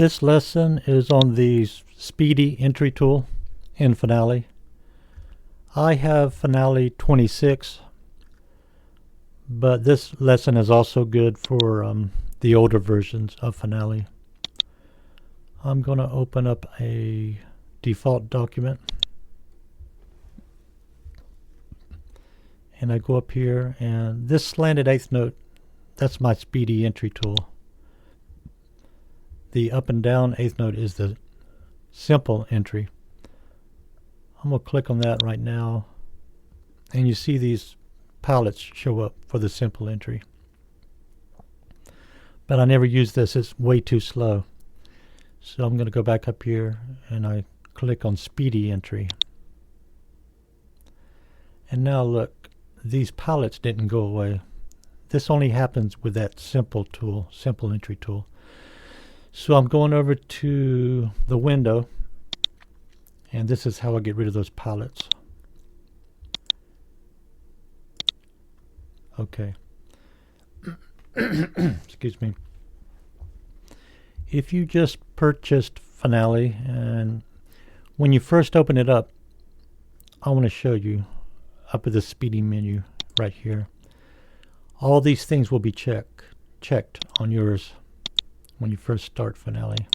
This lesson is on the Speedy Entry Tool in Finale. I have Finale 26, but this lesson is also good for the older versions of Finale. I'm going to open up a default document, and I go up here, and this slanted eighth note, that's my Speedy Entry Tool. The up and down eighth note is the simple entry. I'm going to click on that right now, and you see these palettes show up for the simple entry. But I never use this, it's way too slow. So I'm going to go back up here and I click on Speedy Entry. And now look, these palettes didn't go away. This only happens with that simple tool, simple entry tool. So I'm going over to the window, and this is how I get rid of those palettes. Okay. Excuse me. If you just purchased Finale, and when you first open it up, I want to show you up at the Speedy menu right here. All these things will be checked on yours when you first start Finale.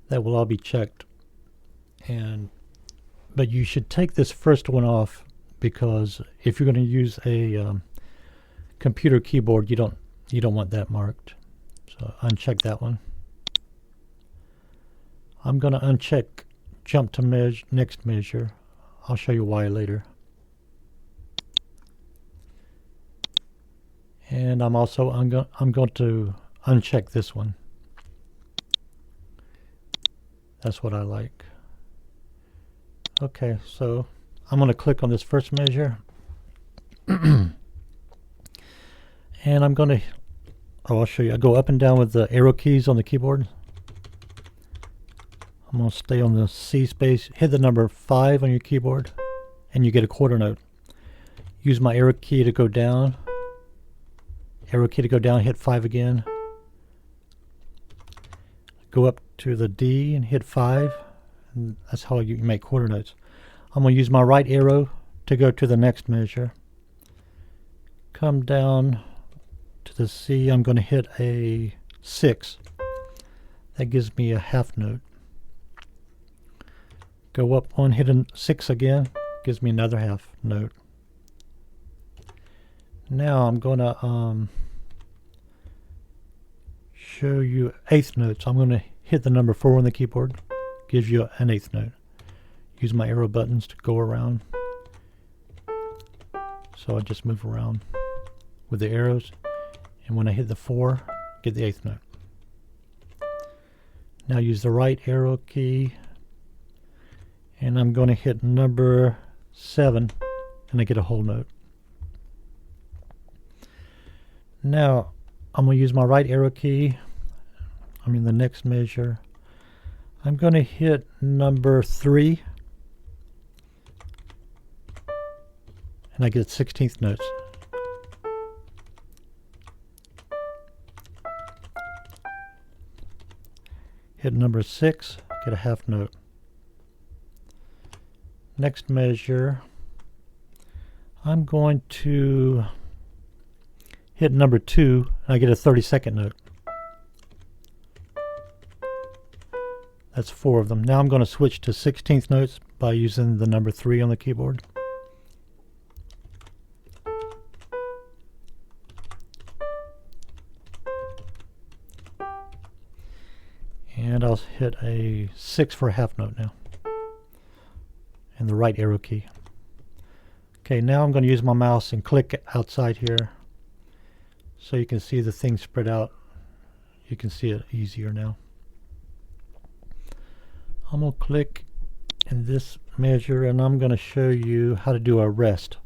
That will all be checked, but you should take this first one off, because if you're going to use a computer keyboard, you don't want that marked. So uncheck that one. I'm going to uncheck jump to next measure. I'll show you why later. And I'm going to uncheck this one. That's what I like. Okay, so I'm going to click on this first measure. And I'm going to, I'll show you. I go up and down with the arrow keys on the keyboard. I'm going to stay on the C space, hit the number 5 on your keyboard, and you get a quarter note. Use my arrow key to go down. Arrow key to go down, hit 5 again. Go up to the D and hit 5. And that's how you make quarter notes. I'm going to use my right arrow to go to the next measure. Come down to the C. I'm going to hit a 6. That gives me a half note. Go up one, hit a 6 again. Gives me another half note. Now I'm going to show you eighth notes. I'm going to hit the number 4 on the keyboard. Gives you an eighth note. Use my arrow buttons to go around. So I just move around with the arrows, and when I hit the 4, get the eighth note. Now use the right arrow key, and I'm going to hit number 7, and I get a whole note. Now I'm going to use my right arrow key. I'm in the next measure. I'm going to hit number 3, and I get 16th notes. Hit number 6, get a half note. Next measure, I'm going to hit number 2, and I get a 32nd note. That's 4 of them. Now I'm going to switch to 16th notes by using the number 3 on the keyboard. And I'll hit a 6 for a half note now. And the right arrow key. Okay, now I'm going to use my mouse and click outside here so you can see the thing spread out. You can see it easier now. I'm going to click in this measure, and I'm going to show you how to do a rest.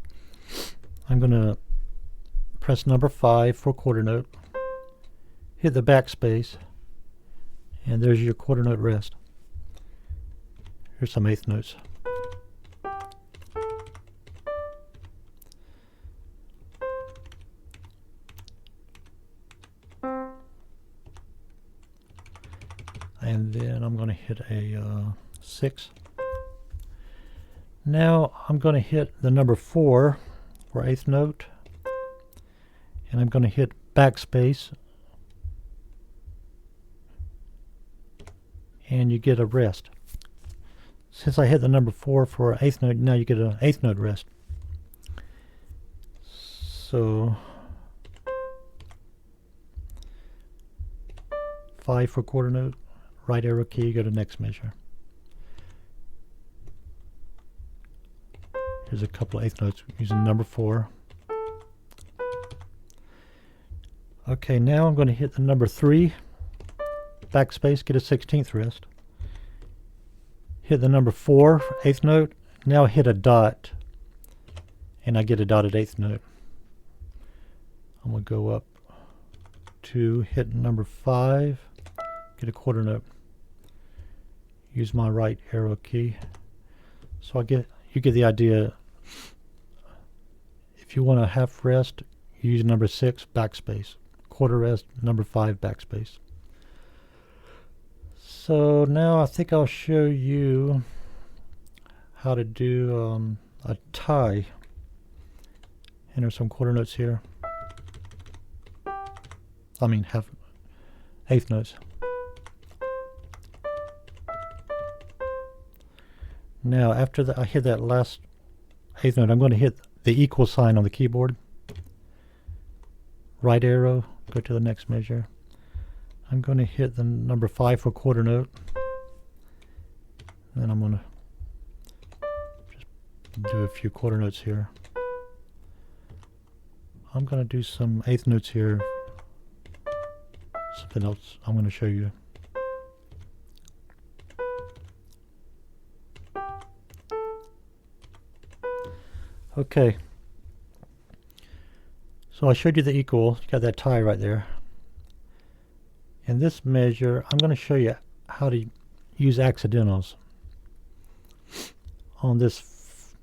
I'm going to press number 5 for quarter note, hit the backspace, and there's your quarter note rest. Here's some eighth notes. and then I'm going to hit a 6. Now I'm going to hit the number 4 for 8th note, and I'm going to hit backspace, and you get a rest. Since I hit the number 4 for 8th note, now you get an 8th note rest. So 5 for quarter note, right arrow key, go to next measure. Here's a couple of 8th notes using number 4. Okay, now I'm going to hit the number 3, backspace, get a 16th rest. Hit the number 4, 8th note, now hit a dot, and I get a dotted 8th note. I'm going to go up to hit number 5, get a quarter note. Use my right arrow key. So you get the idea. If you want a half rest, use number 6, backspace. Quarter rest, number 5, backspace. So now I think I'll show you how to do a tie. Enter some quarter notes here. I mean 8th notes. Now after I hit that last 8th note, I'm going to hit the equal sign on the keyboard. Right arrow, go to the next measure. I'm going to hit the number 5 for quarter note. Then I'm going to just do a few quarter notes here. I'm going to do some 8th notes here. Something else I'm going to show you. Okay. So I showed you the equal. You got that tie right there. In this measure, I'm going to show you how to use accidentals. On this,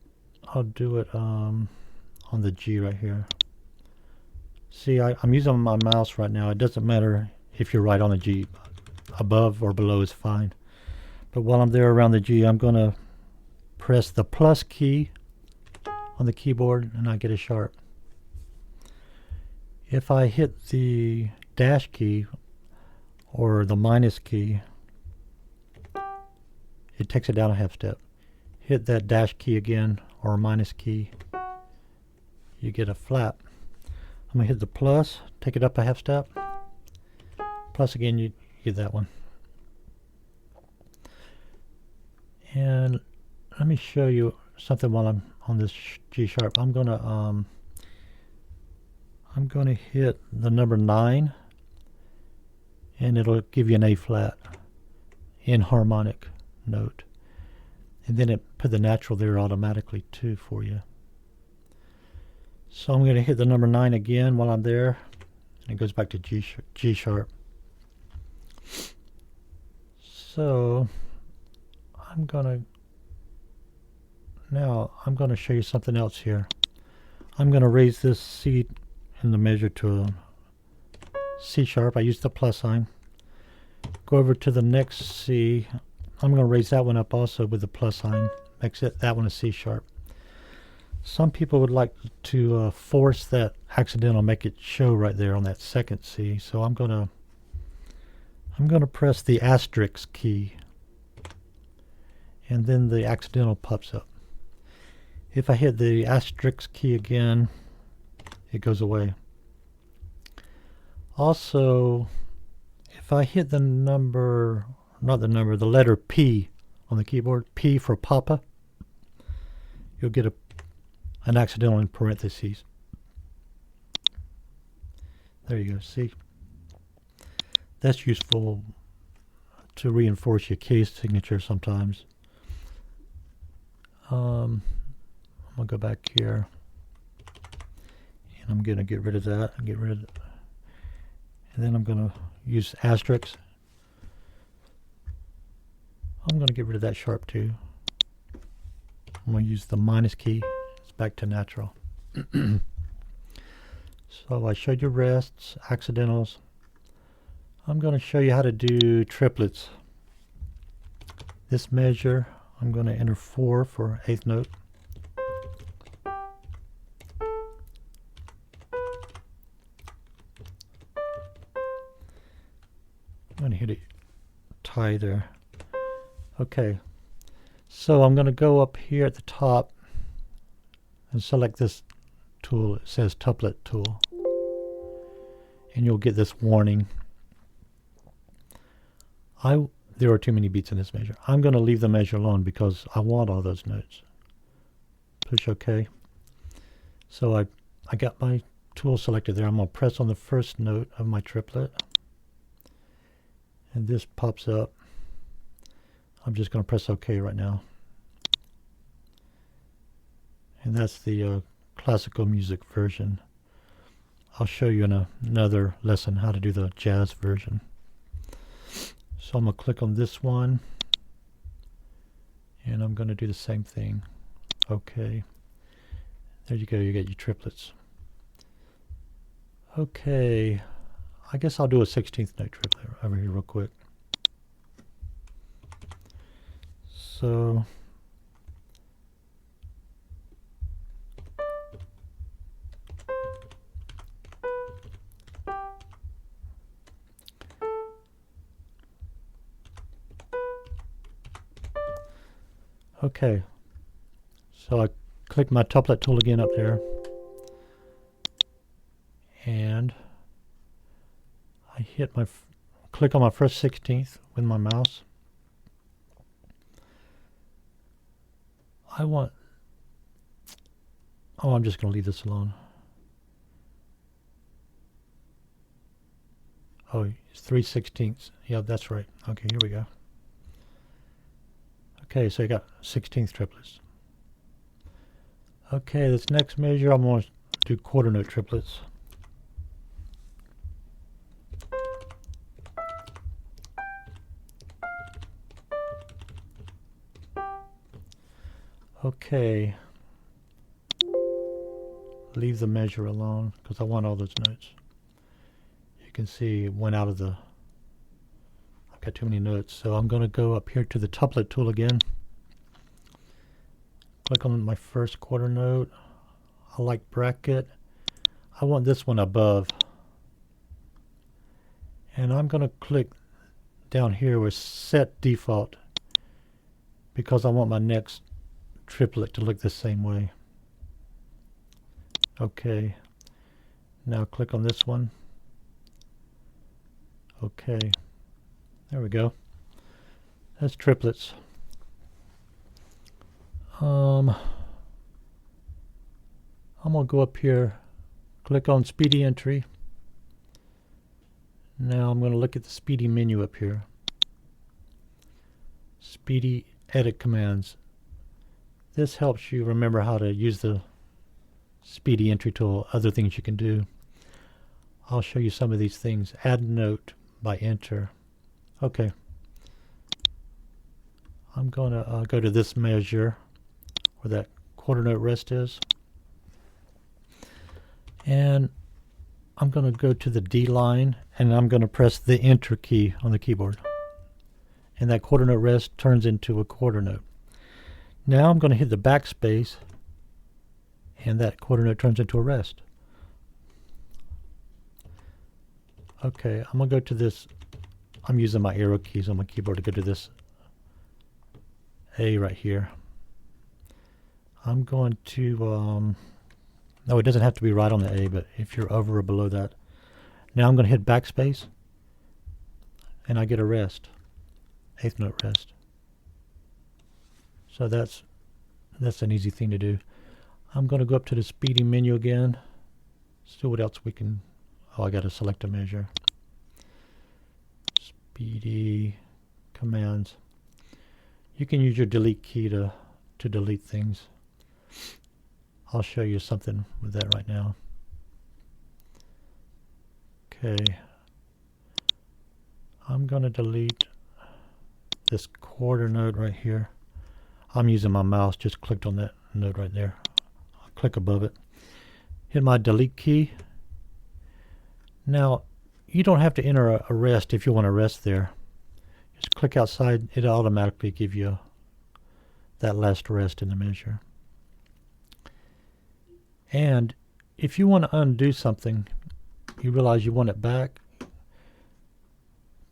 I'll do it on the G right here. See, I'm using my mouse right now. It doesn't matter if you're right on the G. Above or below is fine. But while I'm there around the G, I'm going to press the plus key on the keyboard and I get a sharp. If I hit the dash key or the minus key, it takes it down a half step. Hit that dash key again or minus key, you get a flap. I'm going to hit the plus, take it up a half step. Plus again, you get that one. And let me show you something while I'm on this G sharp. I'm gonna hit the number 9, and it'll give you an A flat in harmonic note, and then it put the natural there automatically too for you. So I'm going to hit the number 9 again while I'm there, and it goes back to G sharp. So I'm going to show you something else here. I'm going to raise this C in the measure to a C sharp. I use the plus sign. Go over to the next C. I'm going to raise that one up also with the plus sign. Makes that one a C sharp. Some people would like to force that accidental, make it show right there on that second C. So I'm going to press the asterisk key, and then the accidental pops up. If I hit the asterisk key again, it goes away. Also, if I hit the letter P on the keyboard, P for Papa, you'll get an accidental in parentheses. There you go, see? That's useful to reinforce your key signature sometimes. I'm going to go back here, and I'm going to get rid of that, and then I'm going to use asterisks. I'm going to get rid of that sharp too. I'm going to use the minus key. It's back to natural. So I showed you rests, accidentals. I'm going to show you how to do triplets. This measure, I'm going to enter 4 for 8th note. I'm going to hit a tie there. Okay, so I'm going to go up here at the top and select this tool. It says Triplet tool, and you'll get this warning. There are too many beats in this measure. I'm going to leave the measure alone because I want all those notes. Push OK. So I got my tool selected there. I'm going to press on the first note of my triplet, and this pops up. I'm just going to press OK right now. And that's the classical music version. I'll show you in another lesson how to do the jazz version. So I'm going to click on this one, and I'm going to do the same thing. OK. There you go, you get your triplets. OK, I guess I'll do a 16th note triplet over here real quick. So okay, so I click my triplet tool again up there, and I hit click on my first 16th with my mouse. I'm just going to leave this alone. Oh, it's 3/16. Yeah, that's right. Okay, here we go. Okay, so you got 16th triplets. Okay, this next measure, I'm going to do quarter note triplets. Okay, leave the measure alone because I want all those notes. You can see it went out of the, I've got too many notes, so I'm going to go up here to the triplet tool again. Click on my first quarter note. I like bracket. I want this one above. And I'm going to click down here with set default because I want my next triplet to look the same way. Okay, now click on this one. Okay, there we go. That's triplets. I'm gonna go up here, click on Speedy Entry. Now I'm gonna look at the Speedy menu up here. Speedy Edit Commands. This helps you remember how to use the Speedy Entry Tool, other things you can do. I'll show you some of these things. Add note by enter. Okay. I'm going to go to this measure where that quarter note rest is. And I'm going to go to the D line, and I'm going to press the enter key on the keyboard. And that quarter note rest turns into a quarter note. Now I'm going to hit the backspace, and that quarter note turns into a rest. Okay, I'm going to go to this. I'm using my arrow keys on my keyboard to go to this A right here. I'm going to, no, it doesn't have to be right on the A, but if you're over or below that. Now I'm going to hit backspace, and I get a rest, 8th note rest. So that's an easy thing to do. I'm going to go up to the Speedy menu again. See what else we can. Oh, I got to select a measure. Speedy commands. You can use your delete key to delete things. I'll show you something with that right now. Okay. I'm going to delete this quarter note right here. I'm using my mouse, just clicked on that note right there. I'll click above it. Hit my delete key. Now, you don't have to enter a rest if you want to rest there. Just click outside, it'll automatically give you that last rest in the measure. And if you want to undo something, you realize you want it back,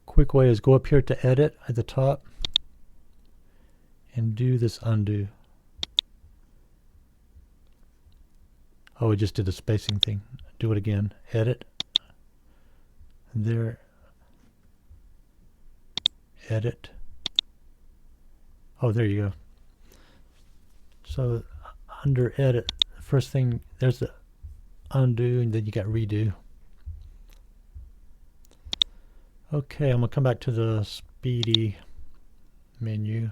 quick way is go up here to edit at the top and do this undo. Oh, we just did the spacing thing. Do it again. Edit. There. Edit. Oh, there you go. So under edit, the first thing, there's the undo, and then you got redo. Okay, I'm going to come back to the Speedy menu.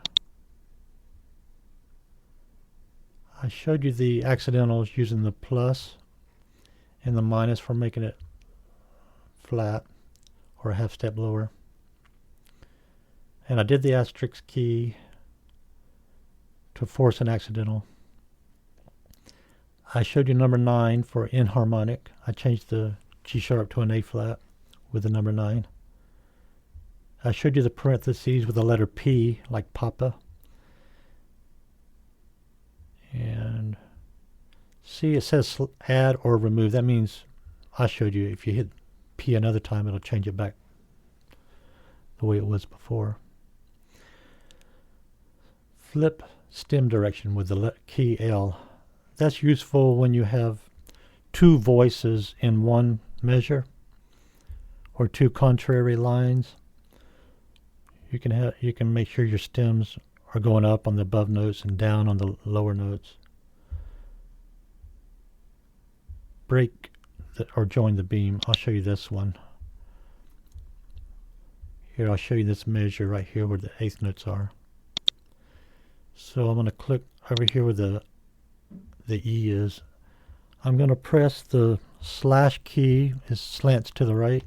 I showed you the accidentals using the plus and the minus for making it flat or a half step lower. And I did the asterisk key to force an accidental. I showed you number 9 for inharmonic. I changed the G sharp to an A flat with the number 9. I showed you the parentheses with the letter P, like Papa. And see, it says add or remove. That means I showed you if you hit P another time, it'll change it back the way it was before. Flip stem direction with the key L. That's useful when you have two voices in one measure or two contrary lines. You can make sure your stems are going up on the above notes and down on the lower notes. Break or join the beam. I'll show you this one. Here, I'll show you this measure right here where the eighth notes are. So I'm going to click over here where the E is. I'm going to press the slash key. It slants to the right,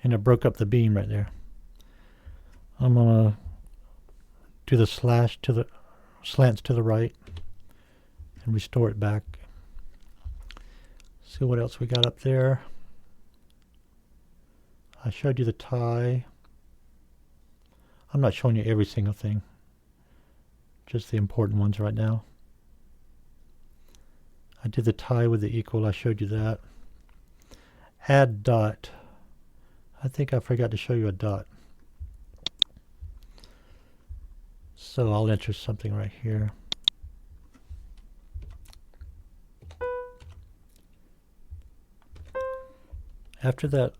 and it broke up the beam right there. I'm going to do the slash to the slants to the right and restore it back. See what else we got up there. I showed you the tie. I'm not showing you every single thing, just the important ones right now. I did the tie with the equal. I showed you that. Add dot. I think I forgot to show you a dot. So I'll enter something right here. After that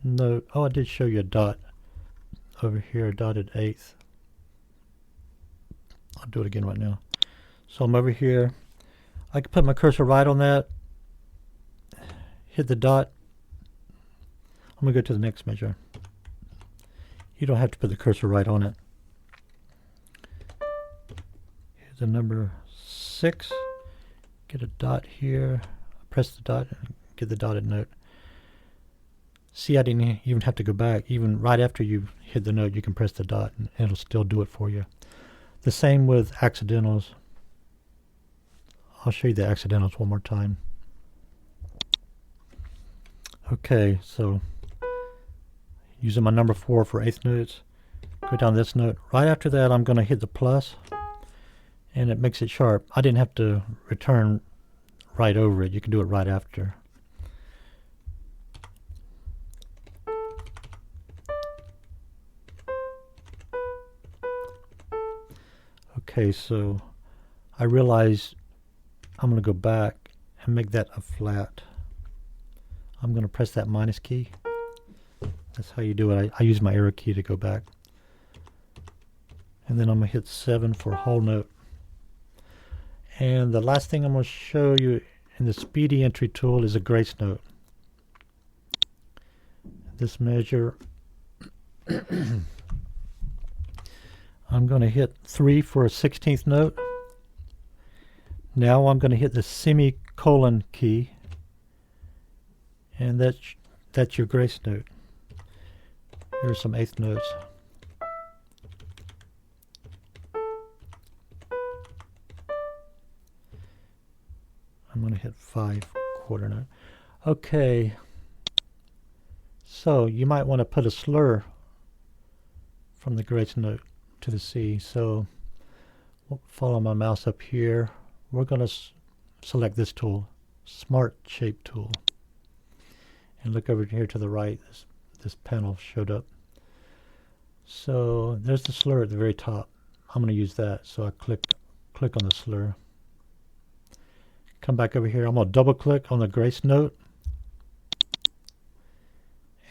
note, oh, I did show you a dot over here, a dotted eighth. I'll do it again right now. So I'm over here. I can put my cursor right on that, hit the dot. I'm going to go to the next measure. You don't have to put the cursor right on it. Here's the number 6. Get a dot here. Press the dot and get the dotted note. See, I didn't even have to go back. Even right after you hit the note, you can press the dot and it'll still do it for you. The same with accidentals. I'll show you the accidentals one more time. Okay, so using my number 4 for eighth notes, go down this note. Right after that, I'm going to hit the plus, and it makes it sharp. I didn't have to return right over it. You can do it right after. Okay, so I realize I'm going to go back and make that a flat. I'm going to press that minus key. That's how you do it. I use my arrow key to go back. And then I'm going to hit 7 for whole note. And the last thing I'm going to show you in the Speedy Entry Tool is a grace note. This measure, I'm going to hit 3 for a 16th note. Now I'm going to hit the semicolon key, and that's your grace note. Here are some eighth notes. I'm going to hit 5 quarter note. Okay, so you might want to put a slur from the grace note to the C. So follow my mouse up here. We're going to select this tool, Smart Shape Tool. And look over here to the right, this panel showed up. So there's the slur at the very top. I'm going to use that. So I click on the slur. Come back over here. I'm going to double click on the grace note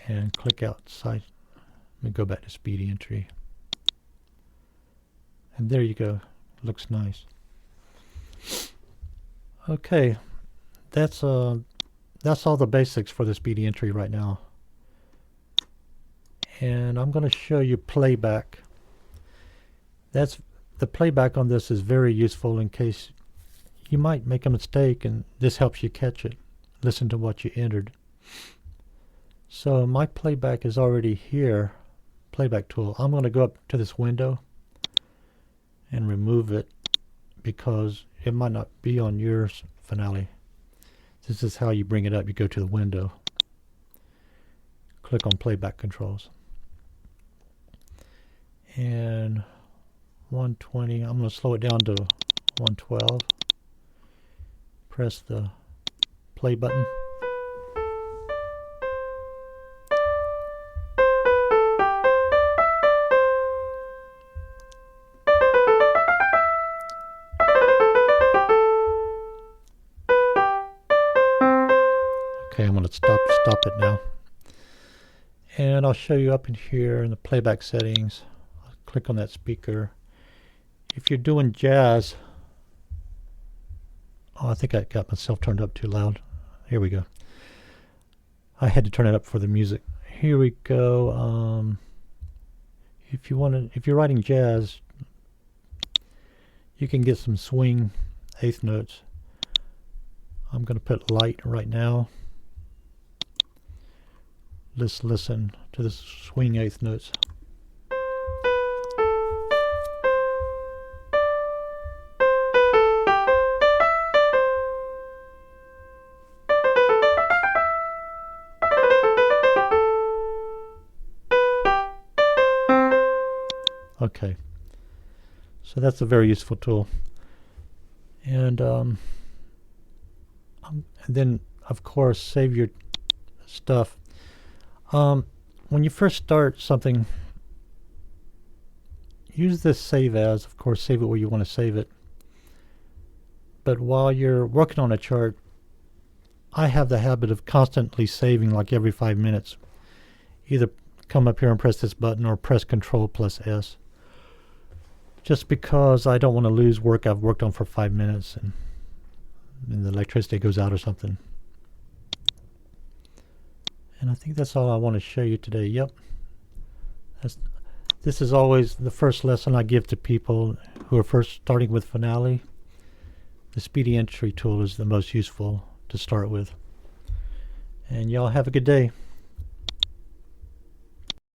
and click outside. Let me go back to Speedy Entry. And there you go. Looks nice. Okay, that's all the basics for the Speedy Entry right now. And I'm going to show you Playback. The Playback on this is very useful in case you might make a mistake, and this helps you catch it. Listen to what you entered. So my Playback is already here. Playback tool. I'm going to go up to this window and remove it because it might not be on your finale. This is how you bring it up. You go to the window, click on Playback Controls, and 120. I'm going to slow it down to 112. Press the play button. Okay, I'm going to stop it now. And I'll show you up in here in the playback settings. I'll click on that speaker. If you're doing jazz, oh, I think I got myself turned up too loud. Here we go. I had to turn it up for the music. Here we go. If you're writing jazz, you can get some swing eighth notes. I'm going to put light right now. Let's listen to the swing eighth notes. Okay, so that's a very useful tool. And then, of course, save your stuff. When you first start something, use this save as. Of course, save it where you want to save it. But while you're working on a chart, I have the habit of constantly saving, like every 5 minutes. Either come up here and press this button or press Control plus S. Just because I don't want to lose work I've worked on for 5 minutes and the electricity goes out or something. And I think that's all I want to show you today. Yep. This is always the first lesson I give to people who are first starting with Finale. The Speedy Entry tool is the most useful to start with. And y'all have a good day.